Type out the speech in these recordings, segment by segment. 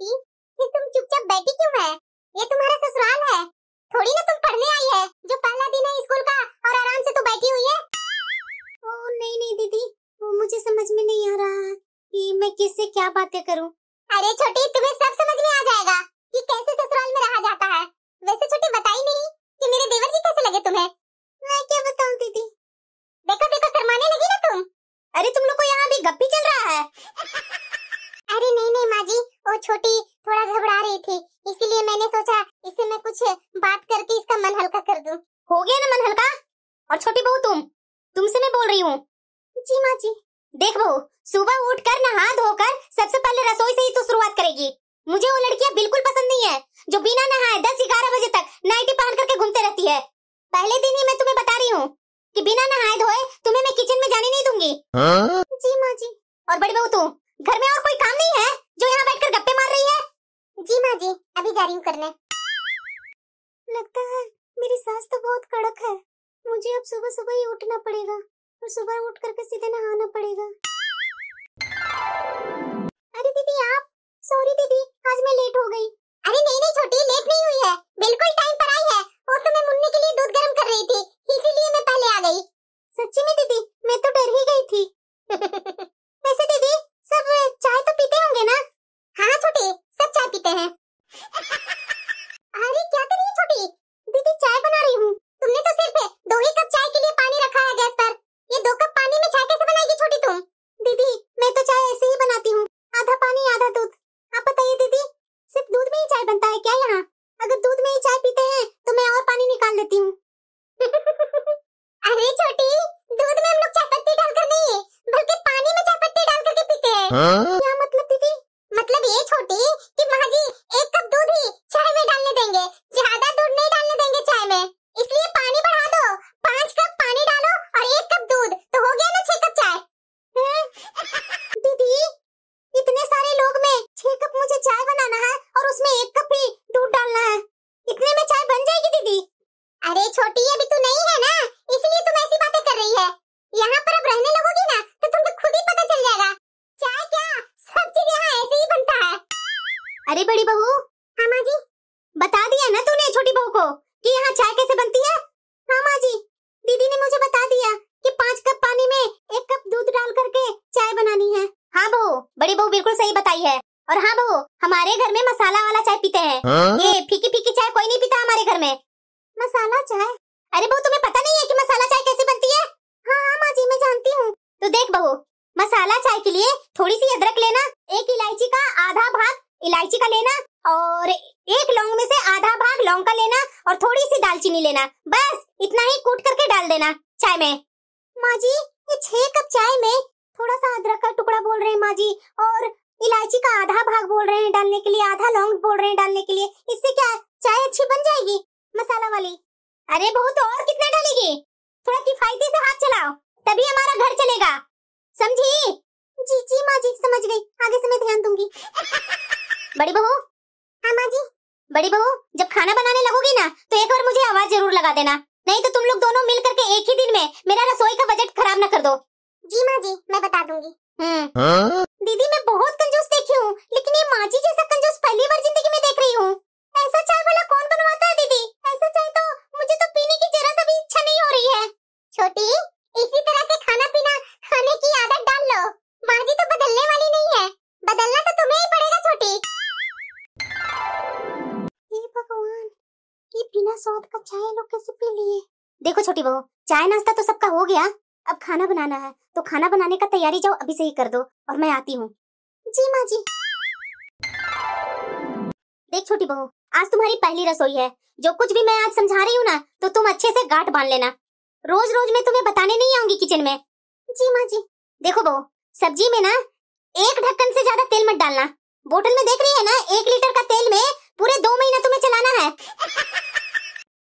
छोटी, फिर तुम चुपचाप बैठी क्यों है? ये तुम्हारा ससुराल है, थोड़ी ना तुम पढ़ने आई है जो पहला दिन है स्कूल का और आराम से तू बैठी हुई है। ओ नहीं नहीं दीदी, मुझे समझ में नहीं आ रहा कि मैं किससे क्या बातें करूं। अरे छोटी, तुम्हें सब समझ में आ जाएगा कि कैसे ससुराल में रहा जाता है। वैसे छोटी बताई नहीं कि मेरे देवर जी कैसे लगे तुम्हें? मैं क्या बताऊं दीदी? देखो देखो शर्माने लगी ना तुम। अरे तुम लोग को यहाँ भी गप्पी चल रहा है? अरे नहीं नहीं माँ जी, वो छोटी थोड़ा घबरा रही थी, इसीलिए मैंने सोचा इससे मैं कुछ बात करके इसका मन हल्का कर दूं। हो गया ना मन हल्का? और छोटी बहू तुमसे मैं बोल रही हूँ। जी माँ जी। देख बहू, सुबह उठकर नहा धोकर सबसे पहले रसोई से ही तो शुरुआत करेगी। मुझे वो लड़कियां बिल्कुल पसंद नहीं है जो बिना नहाए 10-11 बजे तक नाइटी पहन करके घूमते रहती है। पहले दिन ही मैं तुम्हें बता रही हूँ कि बिना नहाए धोए तुम्हें मैं किचन में जाने नहीं दूंगी। जी माँ जी। और बड़ी बहू तू, घर में और कोई काम नहीं है जो यहाँ बैठकर गप्पे मार रही है? जी माँ जी, अभी जा रही हूँ करने। लगता है मेरी सास तो बहुत कड़क है। मुझे अब सुबह सुबह ही उठना पड़ेगा और सुबह उठ करके सीधे नहाना पड़ेगा। अरे दीदी आप, सॉरी दीदी, आज मैं लेट हो गई। अरे नहीं नहीं छोटी, लेट नहीं हुई है, बिल्कुल टाइम पर आई है। वो तो मैं मुन्नी के लिए दूध गर्म कर रही थी, इसीलिए मैं पहले आ गई। सच्ची में दीदी, मैं तो डर ही गई थी। वैसे दीदी सब चाय तो पीते होंगे ना? हाँ छोटी, सब चाय पीते हैं। अरे क्या कर रही है छोटी? दीदी चाय बना रही हूँ। तुमने तो सिर्फ 2 ही कप चाय के लिए पानी रखा है गैस पर, ये 2 कप पानी में चाय कैसे बनाएगी छोटी तुम? दीदी मैं तो चाय ऐसे ही बनाती हूँ, आधा पानी आधा दूध। आप बताइए दीदी, सिर्फ दूध में ही चाय बनता है क्या यहाँ? अगर दूध में ही चाय पीते हैं तो मैं और पानी निकाल देती हूँ। अरे छोटी, दूध में हम लोग चाय पत्ती डालकर नहीं, बल्कि पानी में चाय पत्ती डाल करके पीते हैं। क्या मतलब दीदी? मतलब ये छोटी कि माँ जी 1 कप दूध ही चाय में डालने देंगे, ज्यादा दूध नहीं डालने देंगे चाय में, इसलिए पानी बढ़ा दो। 5 कप पानी डालो और 1 कप दूध, तो हो गया ना 6 कप चाय। दीदी इतने सारे लोग में 6 कप मुझे चाय बनाना है और उसमें 1 कप ही दूध डालना है, इतने में चाय बन जाएगी दीदी? अरे छोटी, अभी तू नहीं है ना, इसलिए तुम ऐसी बातें कर रही है। यहाँ पर अब रहने लगोगी ना तो तुमको खुद ही पता चल जाएगा, चाय क्या सब चीज यहाँ ऐसे ही बनता है। अरे बड़ी बहू। हाँ माँ जी। बता दिया ना तूने छोटी बहू को कि यहाँ चाय कैसे बनती है? हाँ माँ जी, दीदी ने मुझे बता दिया कि 5 कप पानी में 1 कप दूध डाल करके चाय बनानी है। हाँ बहू, बड़ी बहू बिल्कुल सही बताई है। और हाँ बहू, हमारे घर में मसाला वाला चाय पीते हैं। ये फीकी फीकी चाय कोई नहीं पीता हमारे घर में। मसाला चाय? अरे बहू तुम्हें पता नहीं है कि मसाला चाय कैसे बनती है? हाँ हाँ माँ जी, मैं जानती हूँ। तो देख बहू, मसाला चाय के लिए थोड़ी सी अदरक लेना, 1 इलायची का आधा भाग इलायची का लेना और 1 लौंग में से आधा भाग लौंग का लेना और थोड़ी सी दालचीनी लेना, बस इतना ही कूट करके डाल देना चाय में। माँ जी ये 6 कप चाय में थोड़ा सा अदरक का टुकड़ा बोल रहे हैं माँ जी, और इलायची का आधा भाग बोल रहे हैं डालने के लिए, आधा लौंग बोल रहे हैं डालने के लिए, इससे क्या चाय अच्छी बन जाएगी मसाला वाली? अरे बहू तो और कितना डालेगी? थोड़ा किफायती से हाथ चलाओ तभी हमारा घर चलेगा, समझी? जी जी माँ जी, समझ गई, आगे से मैं ध्यान दूंगी। बड़ी बहू। हाँ माँ जी। बड़ी बहू जब खाना बनाने लगोगी ना तो एक बार मुझे आवाज जरूर लगा देना, नहीं तो तुम लोग दोनों मिल करके एक ही दिन में मेरा रसोई का बजट खराब न कर दो। जी माँ जी, मैं बता दूंगी। दीदी मैं बहुत कंजूस देखी हूँ, लेकिन ये माँ जी जैसा कंजूस पहली बार जिंदगी में देख रही हूँ। ऐसा चाय वाला कौन बनवाता है दीदी? ऐसा चाय तो मुझे तो पीने की जरा सा भी इच्छा नहीं हो रही है। छोटी, इसी तरह के खाना पीना खाने की आदत डाल लो, माँ जी तो बदलने वाली नहीं है, बदलना तो तुम्हें ही पड़ेगा छोटी। हे भगवान, ये बिना स्वाद का चाय लोग कैसे पी लिए? देखो छोटी बहू, चाय नाश्ता तो सबका हो गया, अब खाना बनाना है, तो खाना बनाने का तैयारी जाओ अभी से ही कर दो और मैं आती हूँ। जी माँ जी। देख छोटी बहू, आज तुम्हारी पहली रसोई है, जो कुछ भी मैं आज समझा रही हूँ ना तो तुम अच्छे से गांठ बांध लेना, रोज रोज मैं तुम्हें बताने नहीं आऊंगी किचन में। जी माँ जी। देखो बहू, सब्जी में ना 1 ढक्कन से ज्यादा तेल मत डालना, बोतल में देख रही है ना 1 लीटर का तेल में पूरे 2 महीना तुम्हें चलाना है।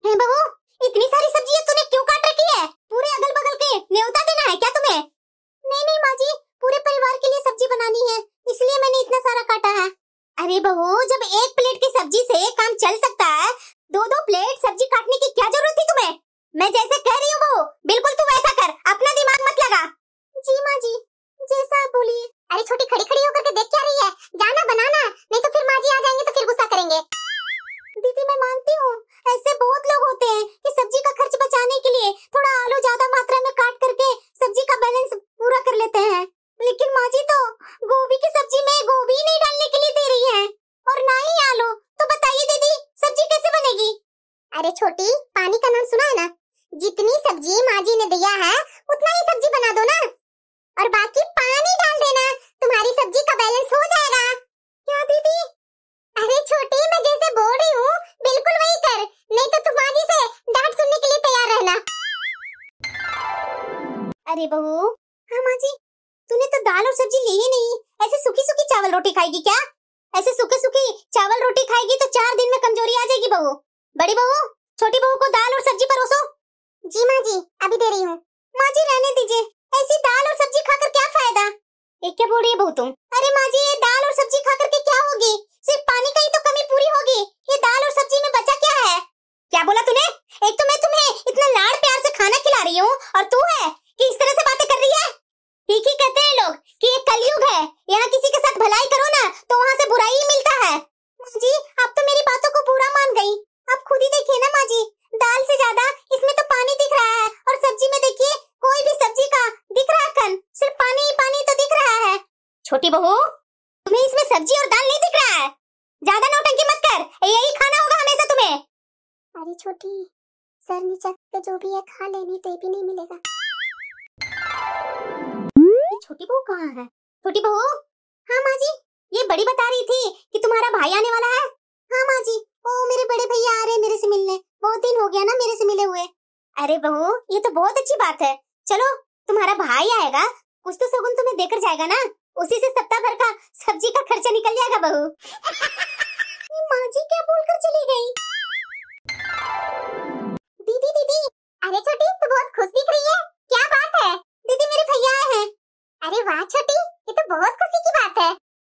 है बहू, इतनी सारी सब्जियां तूने क्यों काट रखी है? पूरे अगल बगल के न्योता देना है क्या तुम्हें? नहीं नहीं माँ जी, पूरे परिवार के लिए सब्जी बनानी है, इसलिए मैंने इतना सारा काटा है। अरे बहू, जब 1 प्लेट की सब्जी से काम चल सकता है, 2-2 प्लेट सब्जी काटने की क्या जरूरत थी तुम्हें? मैं जैसे कह रही हूँ बहू, बिल्कुल तू वैसा कर, अपना दिमाग मत लगा। जी माँ जी, जैसा आप बोलिए। अरे छोटी खड़ी खड़ी होकर के देख क्या रही है, जाना बनाना, नहीं तो फिर माँ जी अरे बहू। हाँ माँ जी, तूने तो दाल और सब्जी ली ही नहीं, ऐसे सूखी सूखी चावल रोटी खाएगी क्या? ऐसे सूखे सूखी चावल रोटी खाएगी तो 4 दिन में कमजोरी आ जाएगी बहू। बड़ी बहू, छोटी बहू को दाल और सब्जी परोसो। जी माँ जी, अभी दे रही हूँ। माँ जी रहने दीजिए, ऐसी दाल और सब्जी खाकर क्या फायदा? ये क्या बोल रही है बहू तुम? अरे माँ जी, ये दाल और सब्जी खाकर के क्या होगी? सिर्फ पानी का ही तो कमी पूरी होगी। ये दाल और सब्जी में बचा क्या है? क्या बोला तूने? एक तो मैं तुम्हें इतना लाड़ प्यार से खाना खिला रही हूँ और तू है कि इस तरह से बातें कर रही है। ठीक ही कहते हैं लोग कि ये कलयुग है, यहाँ किसी के साथ भलाई करो ना तो वहाँ से बुराई ही मिलता है। माँ जी, आप तो मेरी बातों को पूरा मान गई। आप खुद ही देखिए ना माँ जी, दाल से ज्यादा इसमें तो पानी दिख रहा है और सब्जी में देखिए कोई भी सब्जी का दिख रहा कन, सिर्फ पानी ही पानी तो दिख रहा है। छोटी बहू, तुम्हें इसमें सब्जी और दाल नहीं दिख रहा है? ज्यादा नौटंकी मत कर, यही खाना होगा हमेशा तुम्हें। अरे छोटी, सर नीचा के जो भी है खा लेनी, तो ये भी नहीं मिलेगा। छोटी बहू कहाँ है? छोटी बहू। हाँ माँ जी, ये बड़ी बता रही थी कि तुम्हारा भाई आने वाला है। हाँ माँ जी, ओ मेरे बड़े भैया आ रहे हैं मेरे से मिलने, बहुत दिन हो गया ना मेरे से मिले हुए। अरे बहू, ये तो बहुत अच्छी बात है। चलो, तुम्हारा भाई आएगा, कुछ तो शगुन तुम्हें देकर जाएगा ना, उसी से सप्ताह भर का सब्जी का खर्चा निकल जाएगा बहू। ये माँ जी क्या बोलकर चली गई? दीदी दीदी, अरे छोटी तू बहुत खुश दिख रही है, क्या बात है? दीदी मेरे भैया आए हैं। अरे वाह छोटी, ये तो बहुत खुशी की बात है।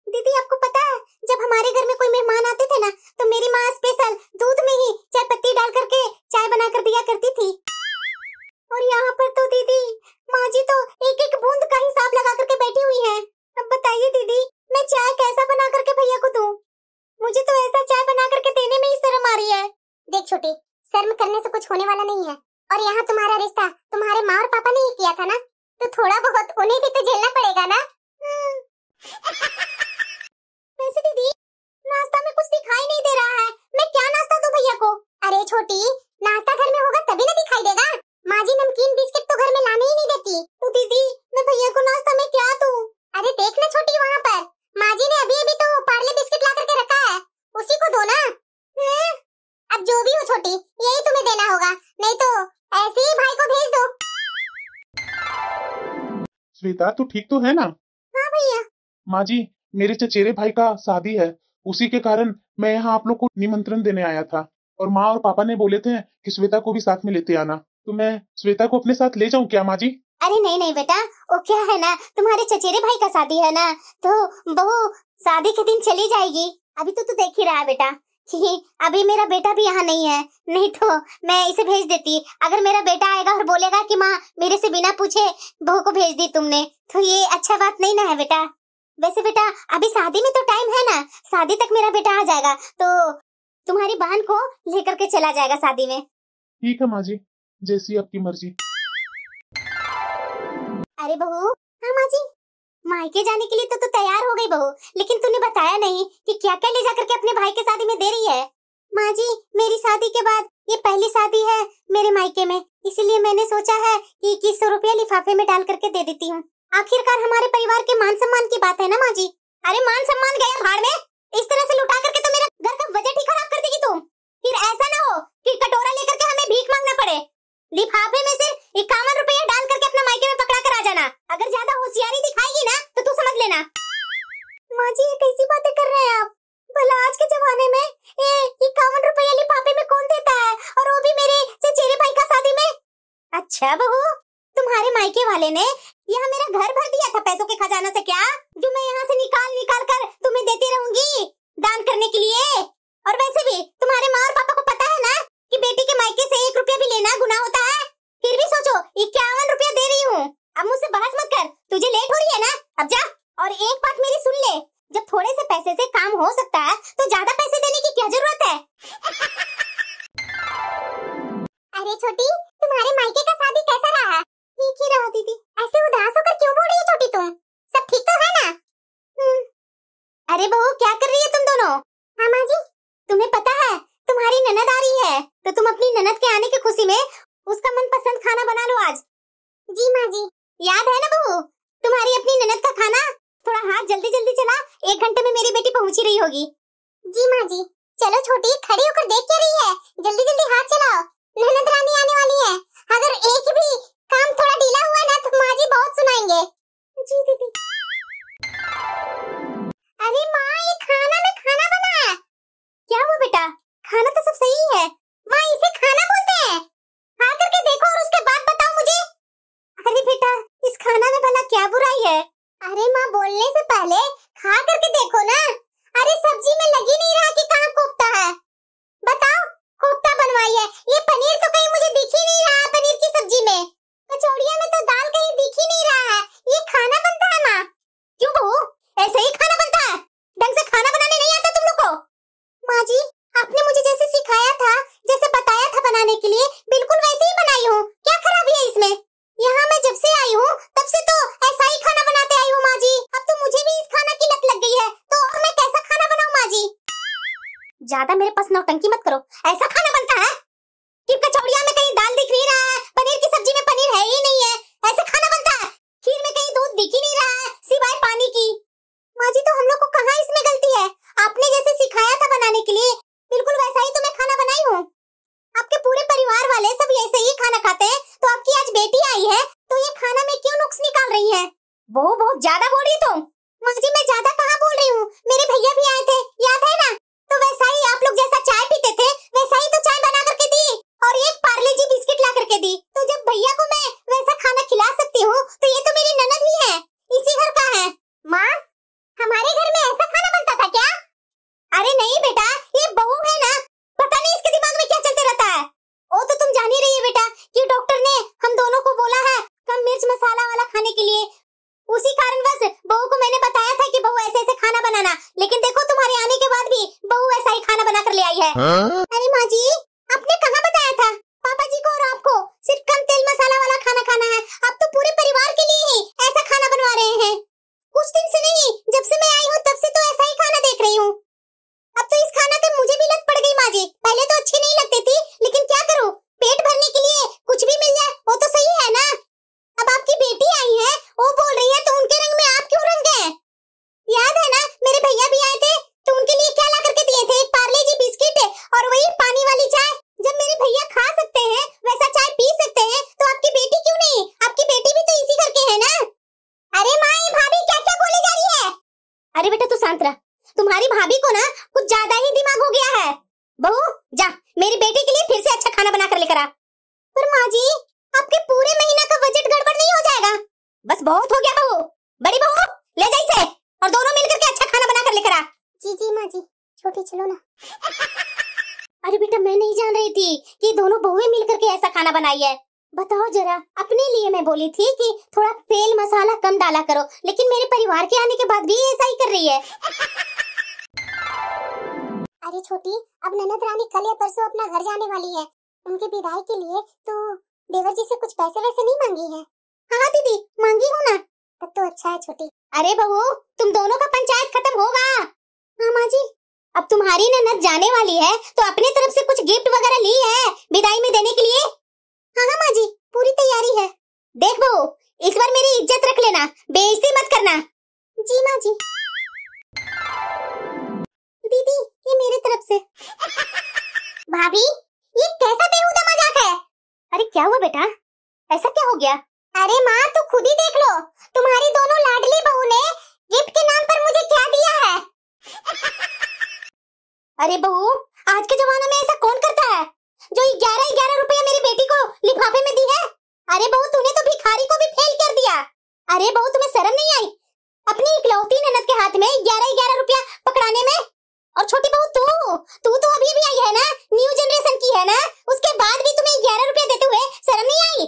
दीदी आपको पता है, जब हमारे घर में कोई मेहमान आते थे ना तो मेरी माँ स्पेशल दूध में ही चाय पत्ती डाल करके चाय बना कर दिया करती थी। और यहाँ पर तो दीदी माँ जी तो एक एक बूंद का हिसाब लगा करके बैठी हुई है। अब बताइए दीदी, मैं चाय कैसा बना करके भैया को दूं? मुझे तो ऐसा चाय बना करके देने में ही शर्म आ रही है। देख छोटी, शर्म करने से कुछ होने वाला नहीं है, और यहाँ तुम्हारा रिश्ता तुम्हारे माँ और पापा ने ही किया था ना, तो थोड़ा बहुत उन्हें भी तो झेलना पड़ेगा ना। वैसे दीदी, नाश्ता में कुछ दिखाई नहीं दे रहा है, मैं क्या नाश्ता दूं भैया को? अरे छोटी, नाश्ता घर में होगा तभी ना दिखाई देगा। माँ जी नमकीन बिस्किट तो घर में लाने ही नहीं देती। तो दीदी मैं भैया को नाश्ता में क्या दूं? अरे देख ना छोटी, वहाँ पर माँ जी ने अभी अभी तो पार्ले बिस्किट ला करके रखा है, उसी को दो ना। अब जो भी हो छोटी, यही तुम्हें देना होगा, नहीं तो ऐसे ही भाई को भेज दो। श्वेता, तू ठीक तो है ना? हाँ भैया। माँ जी, मेरे चचेरे भाई का शादी है, उसी के कारण मैं यहाँ आप लोग को निमंत्रण देने आया था, और माँ और पापा ने बोले थे कि श्वेता को भी साथ में लेते आना, तो मैं श्वेता को अपने साथ ले जाऊँ क्या माँ जी? अरे नहीं नहीं बेटा, वो क्या है ना, तुम्हारे चचेरे भाई का शादी है ना, तो बहू शादी के दिन चली जाएगी। अभी तो तू देख ही रहा है बेटा कि अभी मेरा बेटा भी यहाँ नहीं है, नहीं तो मैं इसे भेज देती। अगर मेरा बेटा आएगा और बोलेगा कि माँ मेरे से बिना पूछे बहू को भेज दी तुमने, तो ये अच्छा बात नहीं ना है बेटा। वैसे बेटा अभी शादी में तो टाइम है ना, शादी तक मेरा बेटा आ जाएगा तो तुम्हारी बहन को लेकर के चला जाएगा शादी में। ठीक है माँ जी, जैसी आपकी मर्जी। अरे बहू। हाँ माँ जी, मायके जाने के लिए तो तू तैयार हो गई बहू, लेकिन तूने बताया नहीं कि क्या क्या ले जाकर के अपने भाई के शादी में दे रही है। माँ जी, मेरी शादी के बाद ये पहली शादी है मेरे मायके में, इसलिए मैंने सोचा है कि 2100 रुपया लिफाफे में डाल करके दे देती हूँ। आखिरकार हमारे परिवार के मान सम्मान की बात है ना माँ जी। अरे मान सम्मान गया भाड़ में, इस तरह से लुटा करके तो मेरा घर का बजट ही खराब कर देगी तुम। फिर ऐसा ना हो कि कटोरा लेकर के हमें भीख मांगना पड़े। लिफाफे में से 51 रुपया डाल करके अपना मायके में पकड़ा कर आ जाना। अगर ज्यादा होशियारी दिखाएगी ना तो तू समझ लेना। माँ जी ये कैसी बातें कर रहे हैं आप? भला आज के जमाने में ये 51 रुपया लिफाफे में कौन देता है, और वो भी मेरे चचेरे भाई का शादी में? अच्छा बहू, तुम्हारे मायके वाले ने यहाँ मेरा घर भर दिया था पैसों के खजाना से क्या, जो मैं यहाँ से निकाल निकाल कर तुम्हें देती रहूंगी दान करने के लिए? और वैसे भी तुम्हारे माँ और पापा को पता है ना कि बेटी के मायके से 1 रुपया भी लेना गुनाह होता है। फिर भी सोचो 51 रुपया दे रही हूँ। अब मुझसे बहस मत कर, तुझे लेट हो रही है ना, अब जा। और एक बात मेरी सुन ले, जब थोड़े से पैसे से काम हो सकता है तो ज्यादा पैसे देने की क्या जरूरत है? अरे छोटी, तुम्हारे मायके का शादी कैसा रहा? ठीक ही रहा दीदी। ऐसे उदास होकर क्यों बोल रही है छोटी तुम? सब ठीक तो है ना? अरे बहू क्या कर रही है तुम दोनों? हाँ माँ जी। तुम्हें पता है तुम्हारी ननद आ रही है, तो तुम अपनी ननद के आने की खुशी में उसका मनपसंद खाना बना लो आज। जी माँ जी। याद है ना बहू, तुम्हारी अपनी ननद का खाना? थोड़ा हाथ जल्दी जल्दी चला, 1 घंटे में मेरी बेटी पहुंच ही रही होगी। जी माँ जी। चलो छोटी, खड़ी होकर देख क्या रही है, जल्दी जल्दी हाथ चलाओ, ननद रानी आने वाली है। अगर एक भी काम थोड़ा ढीला हुआ ना तो माँ जी बहुत सुनाएंगे। जी दीदी। अरे माँ, ये खाना में खाना बना है। क्या हुआ बेटा? खाना तो सब सही है। माँ, इसे खाना बोलते हैं। खा करके देखो और उसके बाद बताओ मुझे। अरे बेटा, इस खाना में भला क्या बुराई है? अरे माँ, बोलने से पहले खा करके देखो ना। अरे सब्जी में लग ही नहीं रहा कि कहाँ कोफ्ता है। बताओ, कोफ्ता बनवाई है। ये पनीर तो कहीं मुझे दिख ही नहीं रहा। पनीर की सब्जी में कचौड़िया में तो दाल कहीं दिख ही नहीं रहा है। ये खाना बनता है माँ? क्यों बहू, ऐसे ही खाना बनता है? ढंग से खाना बनाने नहीं आता तुम लोग को? माँ जी, आपने मुझे जैसे सिखाया था, जैसे बताया था बनाने के लिए, बिल्कुल वैसे ही बनाई हूँ। क्या खराबी है इसमें? यहाँ मैं जब से आई हूँ तब से तो ऐसा ही खाना बनाते आई हूँ माँ जी। अब तो मुझे भी इस खाना की लत लग गई है, तो और मैं कैसा खाना बनाऊँ माँ जी? ज्यादा मेरे पास नौटंकी मत करो। ऐसा खाना बनता है कि कचौड़िया में कहीं दाल दिख नहीं रहा है, पनीर की सब्जी में पनीर है ही नहीं है, ऐसे खाना बनता है? खीर में कहीं दूध दिख ही नहीं रहा है सिवाय पानी की। माँ जी, तो हम लोग को कहाँ इसमें गलती है? आपने जैसे सिखाया था बनाने के लिए, बिल्कुल वैसा ही तो मैं खाना बनाई हूँ। आपके पूरे परिवार वाले सब ऐसे ही खाना खाते हैं, तो आपकी आज बेटी आई है तो ये खाना में क्यों नुक्स निकाल रही है? बहू बहुत ज्यादा बोल रही तुम। माँ जी, मैं ज्यादा कहाँ बोल रही हूँ। मेरे भैया भी आए थे, याद है ना? तो वैसा ही आप लोग जैसा चाय पीते थे, वैसा ही तो चाय बना करके दी और एक पार्ले जी बिस्किट ला करके दी। तो जब भैया को मैं वैसा खाना खिला सकती हूँ, तो ये तो मेरी ननद ही है, इसी घर का है। माँ, हमारे घर में ऐसा खाना बनता था क्या? अरे नहीं बेटा, ये बहू है ना, पता नहीं इसके दिमाग में क्या चलते रहता है। वो तो तुम जान ही रही है बेटा कि डॉक्टर ने हम दोनों को बोला है कम मिर्च मसाला वाला खाने के लिए। उसी कारणवश बहू को मैंने बताया था कि बहू ऐसे ऐसे खाना बनाना, लेकिन देखो तुम्हारे आने के बाद भी बहू ऐसा ही खाना बना कर ले आई है। अरे माँ जी, आपने कहाँ बताया था? पापा जी को और आपको सिर्फ कम तेल मसाला वाला खाना खाना है। आप तो पूरे परिवार के लिए ही ऐसा खाना बनवा रहे हैं। कुछ दिन से नहीं, जब से मैं आई हूँ तब से तो ऐसा ही खाना देख रही हूँ। अब तो इस खाना पे मुझे भी लत पड़ गई माँ जी। पहले तो अच्छी नहीं लगती थी, लेकिन क्या करूँ, पेट भरने के लिए कुछ भी मिल जाए वो तो सही है ना। अब आपकी बेटी आई है, वो बोल रही है, तो उनके रंग में आप क्यों रंग गए? याद है ना, मेरे भैया भी आए थे तो उनके लिए क्या ला करके दिए थे? पार्ले जी बिस्किट और वही पानी वाली चाय। जब मेरे भैया खा सकते हैं, वैसा चाय पी सकते हैं, तो आपकी बेटी क्यों नहीं? आपकी बेटी भी तो इसी घर के है ना। अरे माँ, ये भाभी क्या क्या बोले जा रही है? अरे बेटा तू शांत रह, तुम्हारी भाभी को ना कुछ ज्यादा ही दिमाग हो गया है। बहू जा मेरी बेटी के लिए फिर से अच्छा खाना बना कर लेकर आ। पर माँ जी, आपके पूरे महीना का बजट गड़बड़ नहीं हो जाएगा? बस बहुत हो गया बहू। बड़ी बहू ले जा इसे और दोनों मिलकर के अच्छा खाना बना कर लेकर आ। जी जी माँ जी, छोटी चलो ना। अरे बेटा मैं नहीं जान रही थी कि दोनों बहुएं मिलकर के ऐसा खाना बनाई है। बताओ जरा, अपने लिए मैं बोली थी कि थोड़ा तेल मसाला कम डाला करो, लेकिन मेरे परिवार के आने के बाद भी ऐसा ही कर रही है। अरे छोटी, अब ननद रानी कल या परसों अपना घर जाने वाली है। उनके विदाई के लिए तो देवर जी से कुछ पैसे वैसे नहीं मांगी है? हाँ दीदी, मांगी हूँ ना। तब तो अच्छा है छोटी। अरे बहू, तुम दोनों का पंचायत खत्म होगा। हाँ माँ जी। अब तुम्हारी ननद जाने वाली है तो अपने तरफ से कुछ गिफ्ट वगैरह ली है विदाई में देने के लिए? हाँ हाँ माँ जी, पूरी तैयारी है। देख बहू, इस बार मेरी इज्जत रख लेना, बेइज्जती मत करना। जी माँ जी। दीदी, ये मेरे तरफ से। भाभी, ये कैसा बेहुदा मजाक है? अरे क्या हुआ बेटा, ऐसा क्या हो गया? अरे माँ, तू खुद ही देख लो, तुम्हारी दोनों लाडली बहू ने गिफ्ट के नाम पर मुझे क्या दिया है? अरे बहू, आज के जमाने में ऐसा कौन करता है जो 11-11 रुपया मेरी बेटी को लिफाफे में दी है? अरे बहू, तूने तो भिखारी को भी फेल कर दिया। अरे बहू, तुम्हें शर्म नहीं आई अपनी इकलौती ननद के हाथ में 11-11 रुपया पकड़ाने में? और छोटी बहू तू तो अभी अभी आई है ना, न्यू जनरेशन की है ना, उसके बाद भी तुम्हें 11 रुपया देते हुए शर्म नहीं आई?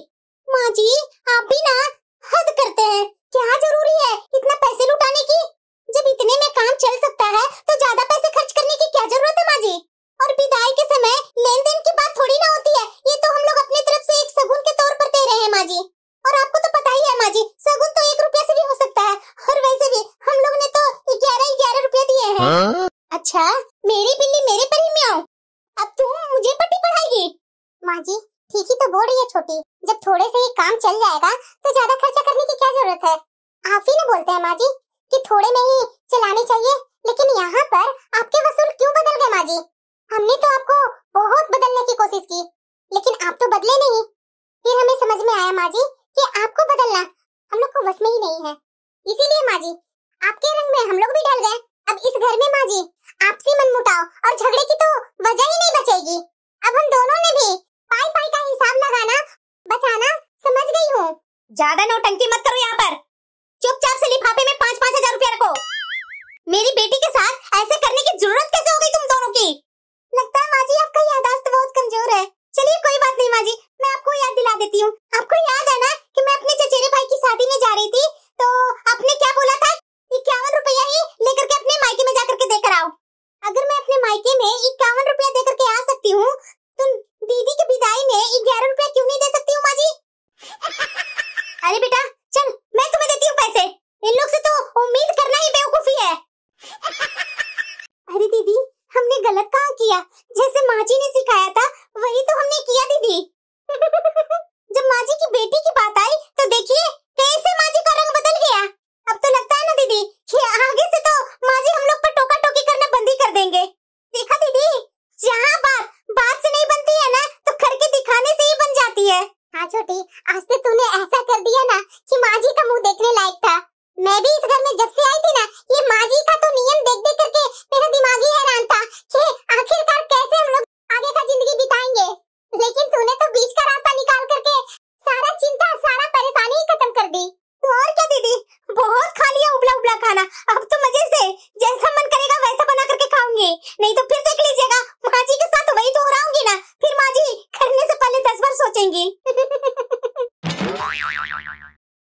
माँ जी, आप भी ना हद करते हैं। क्या जरूरी है इतना पैसे लुटाने की? जब इतने में काम चल सकता है तो ज्यादा पैसे खर्च करने की क्या जरूरत है माँ जी? और विदाई के समय लेन देन की बात थोड़ी ना होती है, ये तो हम लोग अपनी तरफ से एक शगुन के तौर पर दे रहे हैं माँ जी। और आपको तो पता ही है माँ जी, शगुन तो 1 रुपया से भी हो सकता है, और वैसे भी हम लोग ने तो 11-11 रुपया दिए हैं। अच्छा, मेरी बिल्ली मेरे पर ही म्याऊं, अब तुम मुझे पट्टी पढ़ाएगी? माँ जी, ठीक ही तो बोल रही है छोटी, जब थोड़े से ही काम चल जाएगा तो ज्यादा खर्चा करने की क्या जरूरत है? आप ही ना बोलते हैं माँ जी कि थोड़े में ही चलानी चाहिए, लेकिन यहाँ पर आपके वसूल क्यों बदल गए माँ जी? हमने तो आपको बहुत बदलने की कोशिश की, लेकिन आप तो बदले नहीं। फिर हमें समझ में आया माँ जी निकल गए। अब इस घर में माँ जी आपसी मनमुटाव और झगड़े की तो वजह ही नहीं बचेगी। अब हम दोनों ने भी पाई पाई का हिसाब लगाना बचाना समझ गई हूँ। ज्यादा नौटंकी मत करो यहाँ पर। चुपचाप से लिफाफे में 5-5 हजार रुपया रखो। मेरी बेटी के साथ ऐसे करने की जरूरत कैसे हो गई तुम दोनों की? लगता है माँ जी आपका याददाश्त बहुत कमजोर है। चलिए कोई बात नहीं माँ जी, मैं आपको याद दिला देती हूँ। आपको याद है ना कि मैं अपने चचेरे भाई की शादी में जा रही थी, तो आपने क्या बोला था? 51 रुपया ही लेकर के अपने मायके में जाकर के देकर आओ। अगर मैं अपने मायके में 51 रुपया देकर के आ सकती हूँ, तो दीदी की विदाई में 11 रुपया क्यों नहीं दे सकती हूँ माँ जी? अरे बेटा चल, मैं तुम्हें देती हूँ पैसे। इन लोग से तो उम्मीद करना ही बेवकूफी है। अरे दीदी, हमने गलत कहाँ किया? जैसे माँ जी ने सिखाया था वही तो हमने किया दीदी। जब माँ जी की बेटी की बात आई तो देखिए कैसे माँ जी का रंग बदल गया। अब तो लगता है ना दीदी कि आगे से तो माँ जी हम लोग पर टोका टोकी करना बंद ही कर देंगे। देखा दीदी, जहाँ बात से नहीं बनती है ना, तो करके दिखाने से ही बन जाती है। हाँ छोटी, आज तो तूने ऐसा कर दिया ना कि माँ जी का मुंह देखने लायक था। मैं भी इस घर में जब से आई थी ना, ये माँ जी का तो नियम देख देख करके मेरा दिमाग ही हैरान था कि आखिरकार कैसे हम लोग आगे का जिंदगी बिताएंगे। लेकिन तूने तो बीच का रास्ता निकाल करके सारा चिंता सारा परेशानी ही खत्म कर दी। तो और क्या दीदी, बहुत खा लिया उबला उबला खाना। अब तो मजे से जैसा मन करेगा वैसा बना करके खाऊंगी, नहीं तो फिर